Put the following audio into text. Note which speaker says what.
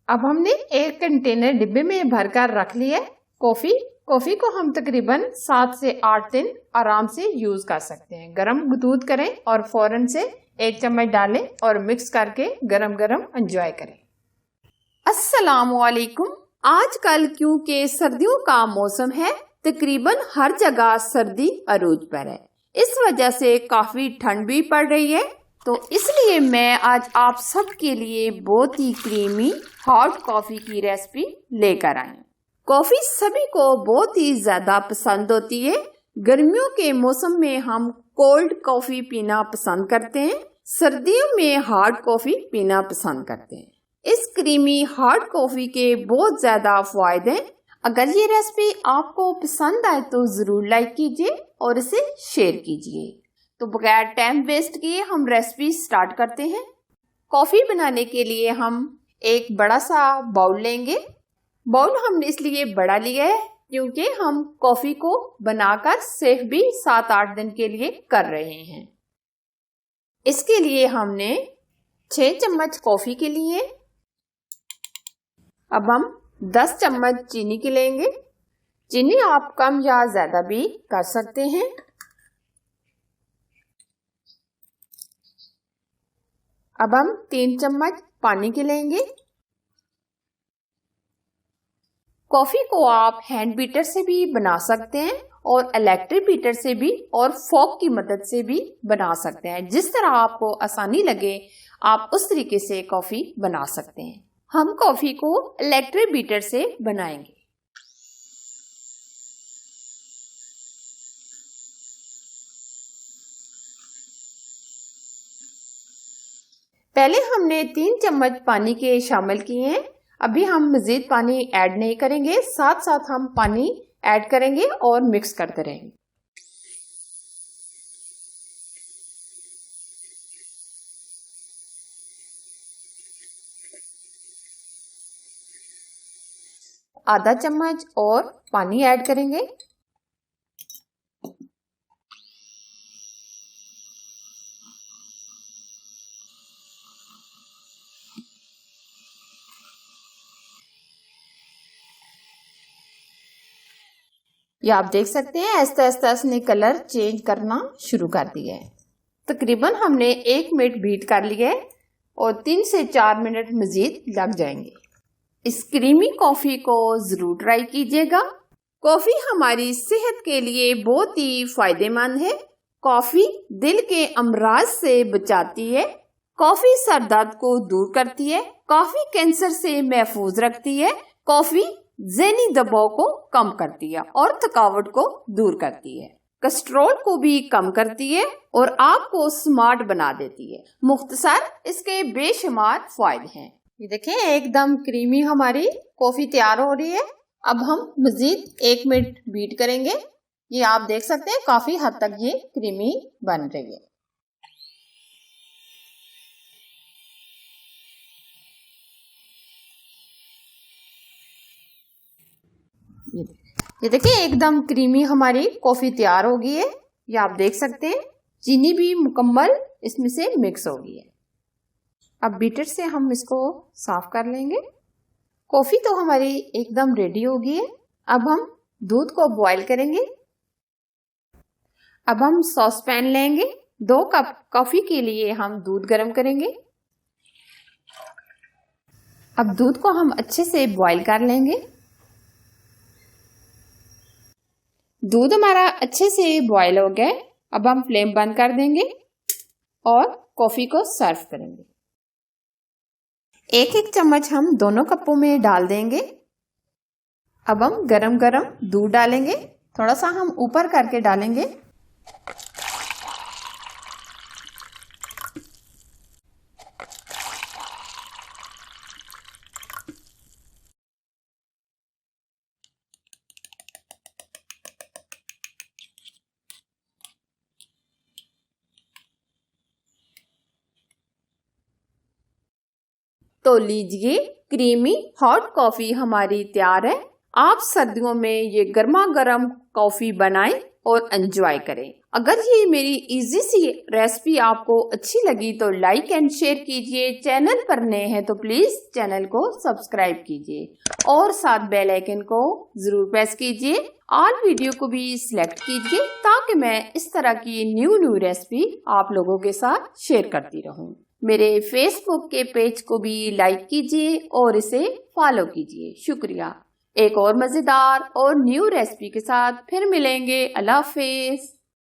Speaker 1: अब हमने एक कंटेनर डिब्बे में भरकर रख लिया है कॉफी को हम तकरीबन 7 से 8 दिन आराम से यूज कर सकते हैं। गरम दूध करें और फौरन से 1 चम्मच डालें और मिक्स करके गरम गरम एंजॉय करें। अस्सलामुअलैकुम। आजकल क्योंकि सर्दियों का मौसम है, तकरीबन हर जगह सर्दी अरूज पर है। इस वजह से काफी ठंड भी पड़ रही है, तो इसलिए मैं आज आप सबके लिए बहुत ही क्रीमी हॉट कॉफी की रेसिपी लेकर आई। कॉफी सभी को बहुत ही ज्यादा पसंद होती है। गर्मियों के मौसम में हम कोल्ड कॉफी पीना पसंद करते हैं, सर्दियों में हॉट कॉफी पीना पसंद करते हैं। इस क्रीमी हॉट कॉफी के बहुत ज्यादा फायदे हैं। अगर ये रेसिपी आपको पसंद आए तो जरूर लाइक कीजिए और इसे शेयर कीजिए। तो बगैर टाइम वेस्ट किए हम रेसिपी स्टार्ट करते हैं। कॉफी बनाने के लिए हम एक बड़ा सा बाउल लेंगे। बाउल हमने इसलिए बड़ा लिया है क्योंकि हम कॉफी को बनाकर सेफ भी 7-8 दिन के लिए कर रहे हैं। इसके लिए हमने 6 चम्मच कॉफी के लिए, अब हम 10 चम्मच चीनी के लेंगे। चीनी आप कम या ज्यादा भी कर सकते हैं। अब हम 3 चम्मच पानी के लेंगे। कॉफी को आप हैंड बीटर से भी बना सकते हैं और इलेक्ट्रिक बीटर से भी और फोक की मदद से भी बना सकते हैं। जिस तरह आपको आसानी लगे आप उस तरीके से कॉफी बना सकते हैं। हम कॉफी को इलेक्ट्रिक बीटर से बनाएंगे। पहले हमने 3 चम्मच पानी के शामिल किए हैं। अभी हम मजीद पानी ऐड नहीं करेंगे, साथ साथ हम पानी ऐड करेंगे और मिक्स करते रहेंगे। आधा चम्मच और पानी ऐड करेंगे। ये आप देख सकते हैं आहिस्ता आहिस्ता इसने कलर चेंज करना शुरू कर दिया है। तकरीबन हमने 1 मिनट बीट कर लिया है और 3 से 4 मिनट मजीद लग जाएंगे। इस क्रीमी कॉफी को जरूर ट्राई कीजिएगा। कॉफी हमारी सेहत के लिए बहुत ही फायदेमंद है। कॉफी दिल के अमराज से बचाती है। कॉफी सर दर्द को दूर करती है। कॉफी कैंसर से महफूज रखती है। कॉफी ज़हनी दबाव को कम करती है और थकावट को दूर करती है। कोलेस्ट्रॉल को भी कम करती है और आपको स्मार्ट बना देती है। मुख्तसर इसके बेशुमार फायदे हैं। ये देखें एकदम क्रीमी हमारी कॉफी तैयार हो रही है। अब हम मजीद 1 मिनट बीट करेंगे। ये आप देख सकते हैं काफी हद तक ये क्रीमी बन रही है। ये देखिए एकदम क्रीमी हमारी कॉफी तैयार हो गई है। ये आप देख सकते हैं चीनी भी मुकम्मल इसमें से मिक्स हो गई है। अब बीटर से हम इसको साफ कर लेंगे। कॉफी तो हमारी एकदम रेडी हो गई है। अब हम दूध को बॉईल करेंगे। अब हम सॉस पैन लेंगे। 2 कप कॉफी के लिए हम दूध गर्म करेंगे। अब दूध को हम अच्छे से बॉईल कर लेंगे। दूध हमारा अच्छे से बॉईल हो गया। अब हम फ्लेम बंद कर देंगे और कॉफी को सर्व करेंगे। 1-1 चम्मच हम दोनों कपों में डाल देंगे। अब हम गरम गरम दूध डालेंगे। थोड़ा सा हम ऊपर करके डालेंगे। तो लीजिए क्रीमी हॉट कॉफी हमारी तैयार है। आप सर्दियों में ये गर्मा गर्म कॉफी बनाएं और एंजॉय करें। अगर ये मेरी इजी सी रेसिपी आपको अच्छी लगी तो लाइक एंड शेयर कीजिए। चैनल पर नए हैं तो प्लीज चैनल को सब्सक्राइब कीजिए और साथ बेल आइकन को जरूर प्रेस कीजिए। ऑल वीडियो को भी सिलेक्ट कीजिए ताकि मैं इस तरह की न्यू रेसिपी आप लोगों के साथ शेयर करती रहूं। मेरे फेसबुक के पेज को भी लाइक कीजिए और इसे फॉलो कीजिए। शुक्रिया। एक और मजेदार और न्यू रेसिपी के साथ फिर मिलेंगे। अल्लाह हाफिज।